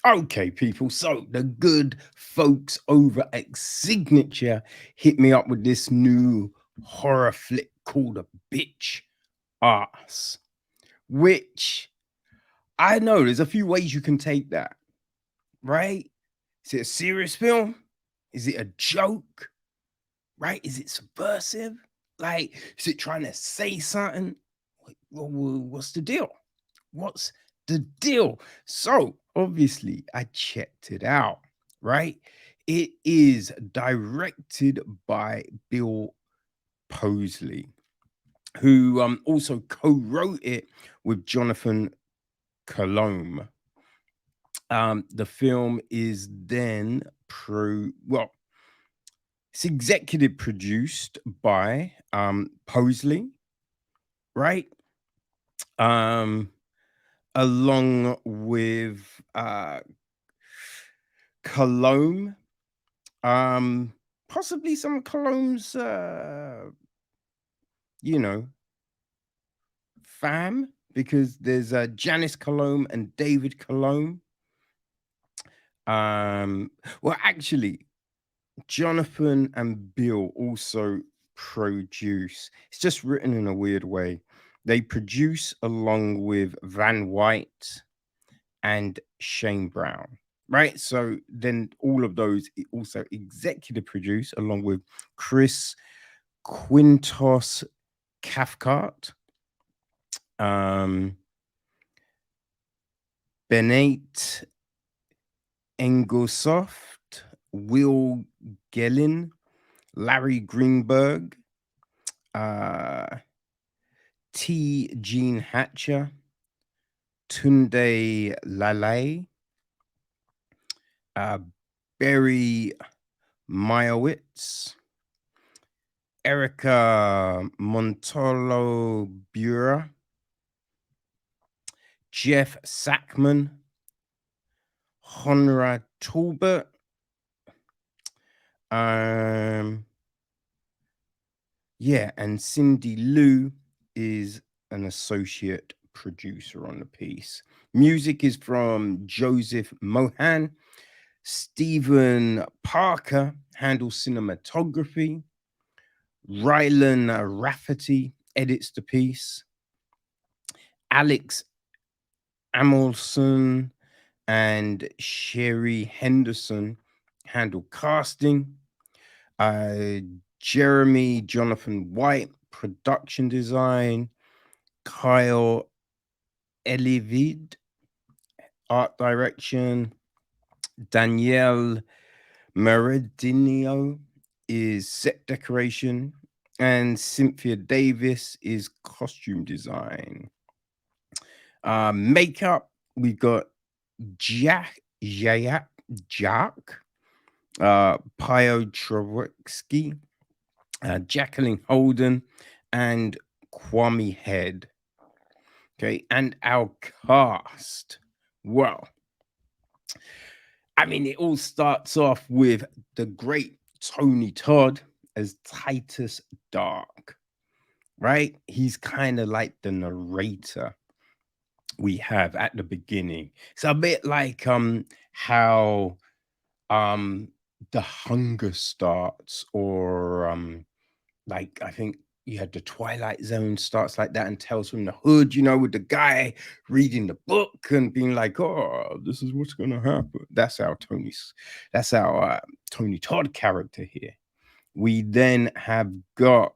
Okay, people. So the good folks over at Signature hit me up with this new horror flick called A Bitch Ass, which I know there's a few ways you can take that, right? Is it a serious film? Is it a joke? Right? Is it subversive? Like, is it trying to say something? What's the deal? What's the deal? So, obviously, I checked it out, right? It is directed by Bill Posley, who also co wrote it with Jonathan Colomb. The film is then it's executive produced by Posley, right? Um, Along with Cologne, um, possibly some of Cologne's, you know, fam, because there's Janice Cologne and David Cologne. Well, actually, Jonathan and Bill also produce. It's just written in a weird way. They produce along with Van White and Shane Brown, right? So then all of those also executive produce along with Chris Quintos Cathcart, um, Benate Engelsoft, Will Gellin, Larry Greenberg, uh, T. Gene Hatcher, Tunde Laleye, uh, Barry Meyerowitz, Erica Montolo Bura, Jeff Sackman, Honra Talbot, um, yeah, and Cindy Lou is an associate producer on the piece. Music is from Joseph Mohan. Stephen Parker handles cinematography. Rylan Rafferty edits the piece. Alex Amelson and Sherry Henderson handle casting. Uh, Jeremy Jonathan White, production design. Kyle Elivid, art direction. Danielle Meridinio is set decoration. And Cynthia Davis is costume design. Makeup, we've got Jack, Pio Trawitzki, Jacqueline Holden, and Kwame Head. Okay, and our cast. Well, I mean, it all starts off with the great Tony Todd as Titus Dark, right? He's kind of like the narrator we have at the beginning. It's a bit like how um the hunger starts, or like I think you had the Twilight Zone starts like that, and Tales from the Hood, with the guy reading the book and being like, oh, this is what's gonna happen. That's our Tony Todd character here. We then have got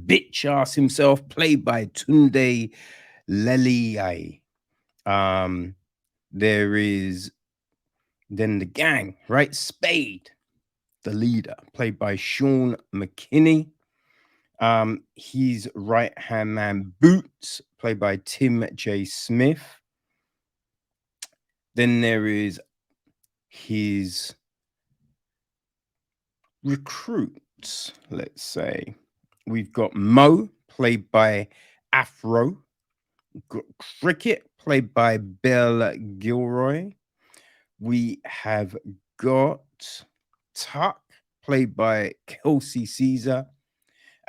bitch ass himself, played by Tunde Laleye. um there is then the gang, right? Spade, the leader, played by Sean McKinney. He's right hand man Boots, played by Tim J. Smith. Then there is his recruits, let's say. We've got Mo, played by Afro. Got Cricket, played by Belle Gilroy. We have got Tuck, played by Kelsey Caesar.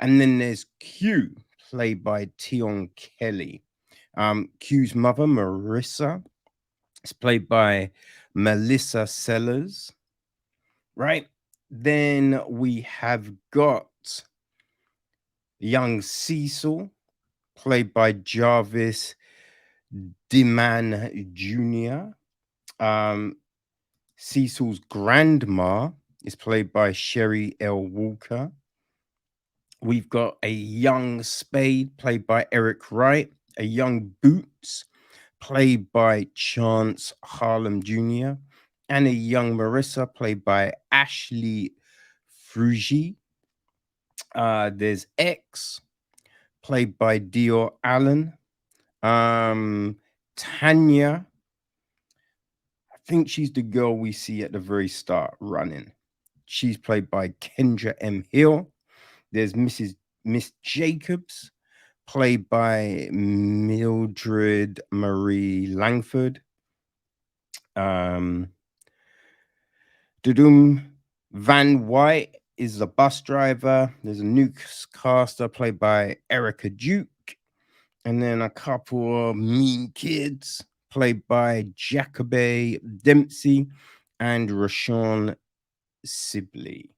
And then there's Q, played by Tion Kelly. Q's mother, Marissa, It's played by Melissa Sellers, right? Then we have got young Cecil, played by Jarvis Deman Jr. Um, Cecil's grandma is played by Sherry L. Walker. We've got a young Spade, played by Eric Wright. A young Boots, played by Chance Harlem Jr., and a young Marissa, played by Ashley Frugy. There's X, played by Dior Allen. Tanya, I think she's the girl we see at the very start running. She's played by Kendra M. Hill. There's Miss Jacobs, played by Mildred Marie Langford. Um, Dudum Van White is the bus driver. There's a newscaster played by Erica Duke. And then a couple of mean kids played by Jacobe Dempsey and Rashawn Sibley.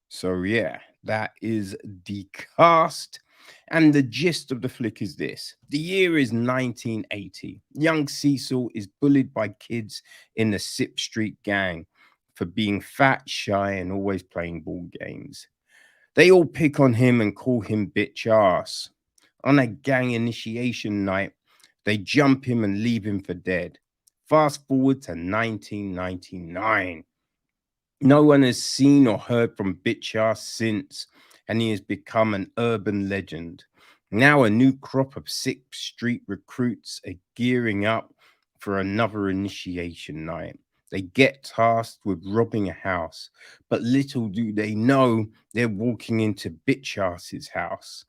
So yeah, that is the cast. And the gist of the flick is this. The year is 1980. Young Cecil is bullied by kids in the Sip Street gang for being fat, shy, and always playing ball games. They all pick on him and call him bitch ass. On a gang initiation night, they jump him and leave him for dead. Fast forward to 1999. No one has seen or heard from bitch ass since, and he has become an urban legend. Now a new crop of Sixth Street recruits are gearing up for another initiation night. They get tasked with robbing a house, but little do they know they're walking into bitch ass's house,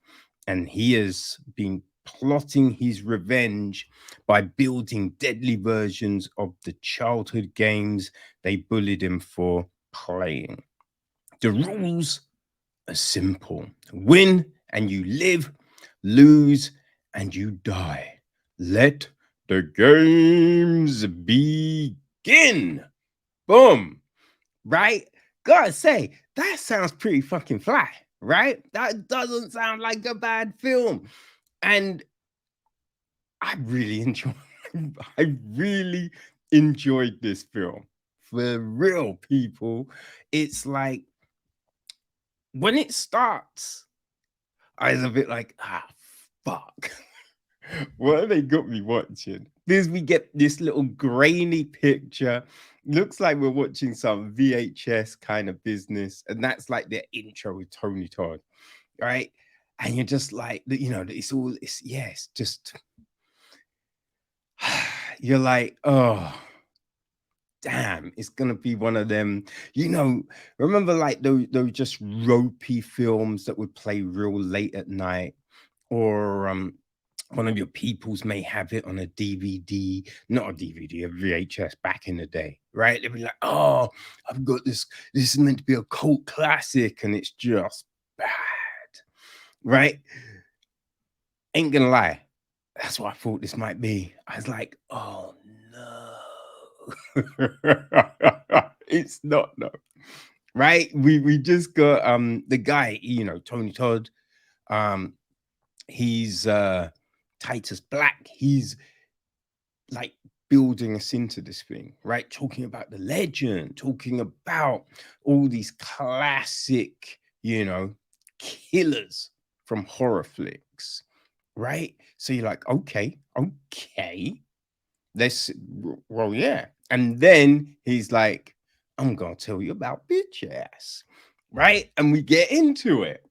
and he has been plotting his revenge by building deadly versions of the childhood games they bullied him for playing. The rules are simple: win and you live, lose and you die. Let the games begin. Boom. Right? Gotta say, that sounds pretty fucking fly, right? That doesn't sound like a bad film. And I really enjoyed I really enjoyed this film. For real, people. It's like when it starts, I was a bit like, fuck. What have they got me watching? This we get this little grainy picture. Looks like we're watching some VHS kind of business, and that's like their intro with Tony Todd, right? And you're just like, it's all, it's just, you're like, oh, damn, it's gonna be one of them. Remember like those just ropey films that would play real late at night, or one of your peoples may have it on a DVD, not a DVD, a VHS back in the day, right? They'd be like, oh, I've got this. This is meant to be a cult classic, and it's just bad, right? Ain't gonna lie, that's what I thought this might be. I was like, oh no, it's not, no. Right? We just got the guy, Tony Todd. He's Titus Black. He's like building us into this thing, right? Talking about the legend, talking about all these classic, killers from horror flicks, right? So you're like, okay, let's, well, yeah. And then he's like, I'm gonna tell you about bitch ass, right? And we get into it.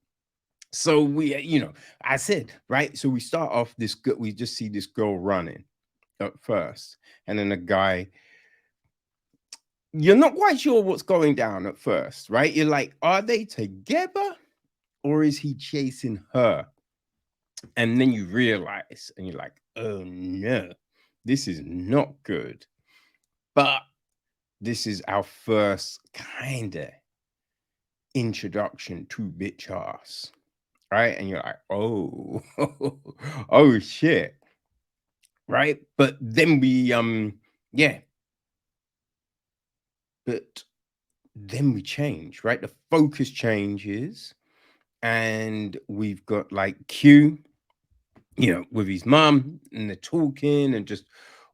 So I said, right? So we start off we just see this girl running at first, and then a guy, you're not quite sure what's going down at first, right? You're like, are they together or is he chasing her? And then you realize, and you're like, oh no, this is not good. But this is our first kind of introduction to bitch ass, right? And you're like, oh, oh shit, right? But then we Yeah, but then we change, right? The focus changes, and we've got like Q, with his mum, and they're talking and just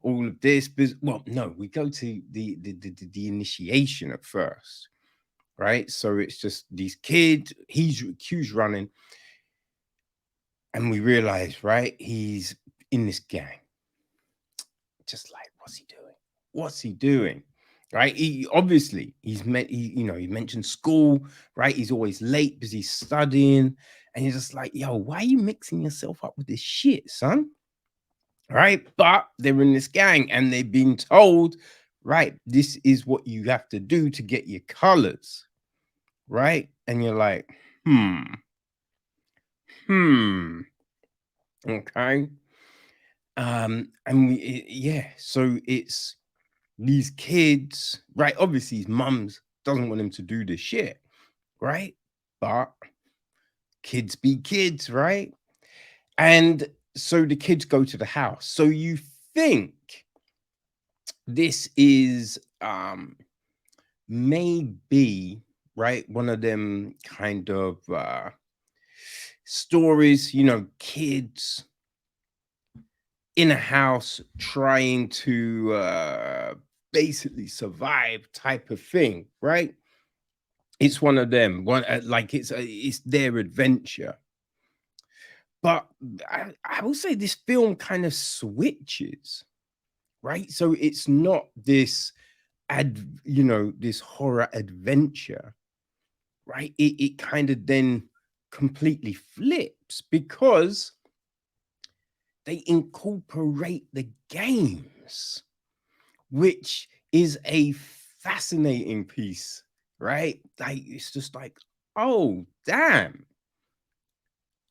all of this. But well, no, we go to the initiation at first, right? So it's just these kids. Q's running, and we realize, right, he's in this gang. Just like, what's he doing? What's he doing? Right? He obviously he mentioned school, right? He's always late because he's studying, and he's just like, yo, why are you mixing yourself up with this shit, son? Right? But they're in this gang and they've been told, right, this is what you have to do to get your colors, right? And you're like, hmm, hmm, okay. And yeah, so it's these kids, right? Obviously, his mums doesn't want him to do this shit, right? But kids be kids, right? And so the kids go to the house. So you think this is maybe, right, one of them kind of stories, kids in a house trying to basically survive type of thing, right? It's one of them. One like it's their adventure. But I will say this film kind of switches, right? So it's not this this horror adventure, right? It kind of then completely flips because they incorporate the games, which is a fascinating piece, right? Like it's just like, oh damn,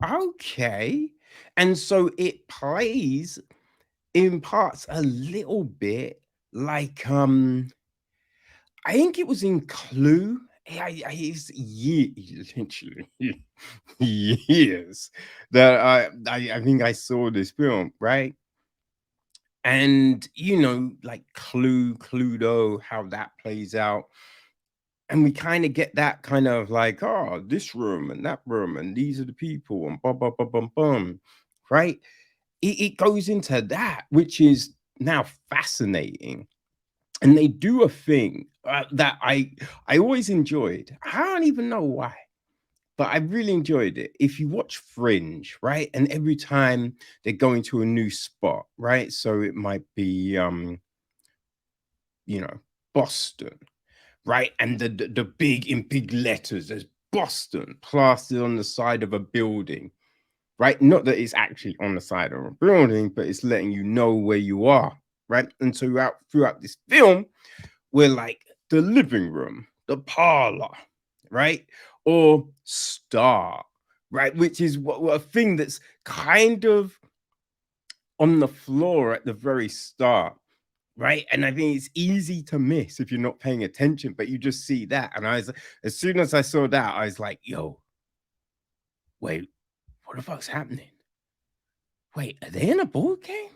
okay. And so it plays in parts a little bit like I think it was in Clue. It's literally years that I think I saw this film, right? And like Cluedo, how that plays out. And we kind of get that kind of like, oh, this room and that room, and these are the people, and bum bum bum bum bum, right? It goes into that, which is now fascinating. And they do a thing that I always enjoyed. I don't even know why, but I really enjoyed it. If you watch Fringe, right, and every time they're going to a new spot, right, so it might be you know Boston, right, and the big in big letters, there's Boston plastered on the side of a building, right? Not that it's actually on the side of a building, but it's letting you know where you are, right? And so throughout this film, we're like the living room, the parlor, right? Or star, right? Which is what a thing that's kind of on the floor at the very start, right? And I think it's easy to miss if you're not paying attention, but you just see that. And as soon as I saw that, I was like, yo, wait, what the fuck's happening? Wait, are they in a board game?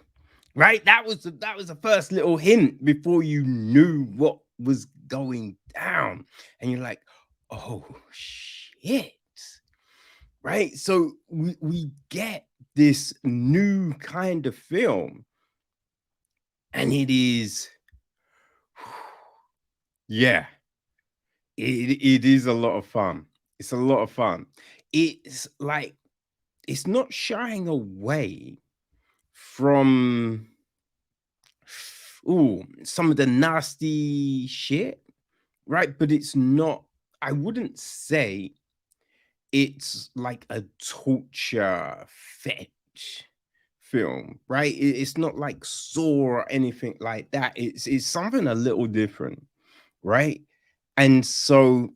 Right? That was the first little hint before you knew what was going down. And you're like, oh shit. Right? So we get this new kind of film, and it is yeah, it is a lot of fun. It's a lot of fun. It's like it's not shying away from some of the nasty shit, right? But it's not, I wouldn't say it's like a torture fetch film, right? It's not like Saw or anything like that. It's something a little different, right? And so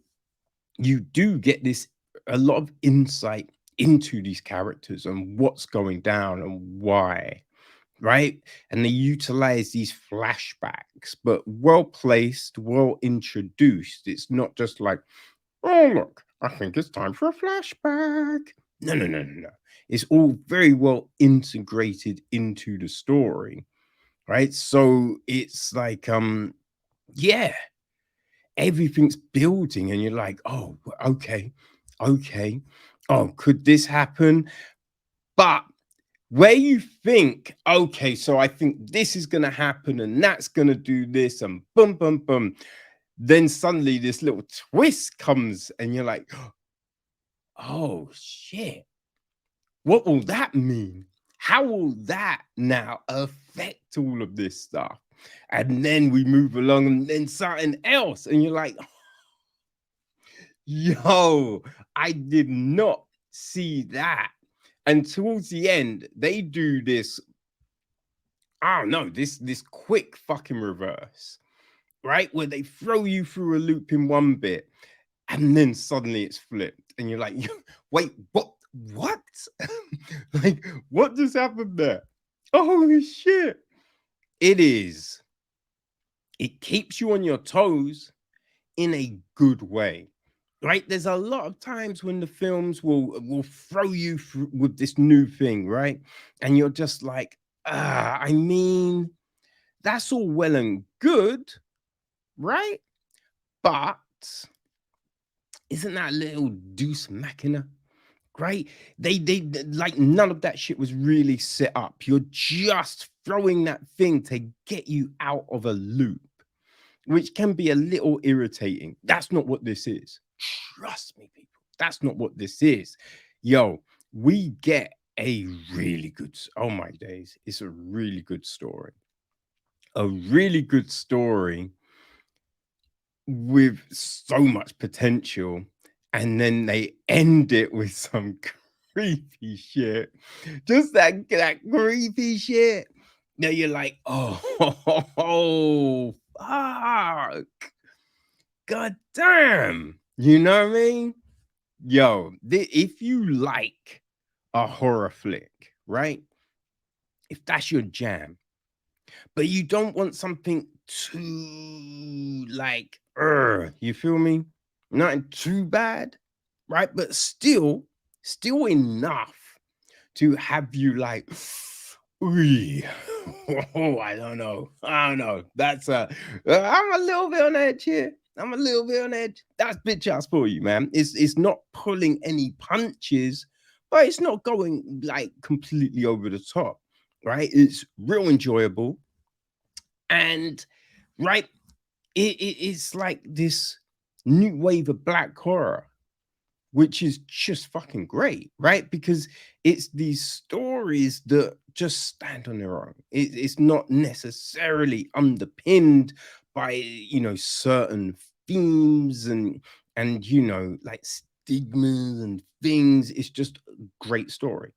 you do get this a lot of insight into these characters and what's going down and why, right? And they utilize these flashbacks, but well placed, well introduced. It's not just like, oh, look, I think it's time for a flashback. No, no, no, no, no. It's all very well integrated into the story. right? So it's like, yeah, everything's building, and you're like, oh, okay, okay. Oh, could this happen? But where you think, okay, so I think this is going to happen and that's going to do this and boom, boom, boom. Then suddenly this little twist comes and you're like, oh shit, what will that mean? How will that now affect all of this stuff? And then we move along and then something else. And you're like, yo, I did not see that. And towards the end, they do this, I don't know, this quick fucking reverse, right? Where they throw you through a loop in one bit and then suddenly it's flipped. And you're like, wait, what? What? Like, what just happened there? Oh shit. It is. It keeps you on your toes in a good way. Right? There's a lot of times when the films will throw you through with this new thing, right? And you're just like, I mean, that's all well and good, right? But isn't that little deuce machina? Right? Like none of that shit was really set up. You're just throwing that thing to get you out of a loop, which can be a little irritating. That's not what this is. Trust me, people. That's not what this is. Yo, we get a really good, oh my days, it's a really good story. A really good story with so much potential, and then they end it with some creepy shit. Just that creepy shit. Now you're like, oh, fuck. God damn. You know what I mean? Yo, if you like a horror flick, right? If that's your jam, but you don't want something too like, you feel me? Nothing too bad, right? But still enough to have you like, ooh, oh, I don't know. I don't know. That's I'm a little bit on edge here. I'm a little bit on edge. That's bitch ass for you, man. It's not pulling any punches, but it's not going like completely over the top, right? It's real enjoyable. And right, it's like this new wave of black horror, which is just fucking great, right? Because it's these stories that just stand on their own. It's not necessarily underpinned by certain themes and like stigmas and things. It's just a great story.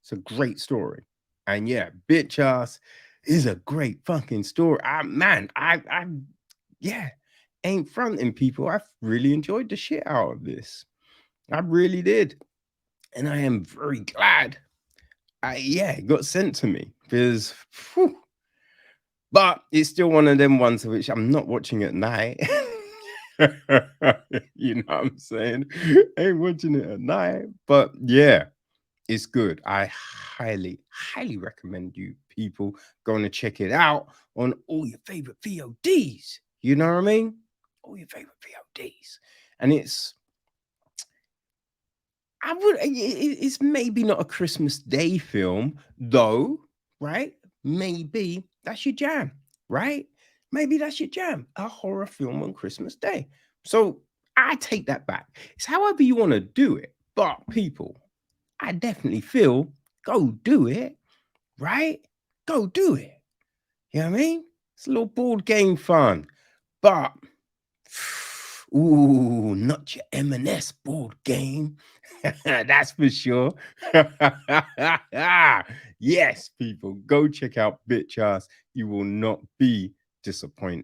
It's a great story. And yeah, bitch ass is a great fucking story. Man, I yeah, ain't fronting people. I've really enjoyed the shit out of this. I really did. And I am very glad it got sent to me because, but it's still one of them ones which I'm not watching at night. You know what I'm saying? I ain't watching it at night. But yeah, it's good. I highly recommend you people going to check it out on all your favorite VODs. You know what I mean? All your favorite VODs. And it's maybe not a Christmas Day film, though, right? Maybe that's your jam, right? Maybe that's your jam, a horror film on Christmas Day. So I take that back. It's however you want to do it. But people, I definitely feel go do it, right? Go do it. You know what I mean? It's a little board game fun. But ooh, not your M&S board game. That's for sure. Yes, people, go check out Bitch Ass. You will not be disappointed.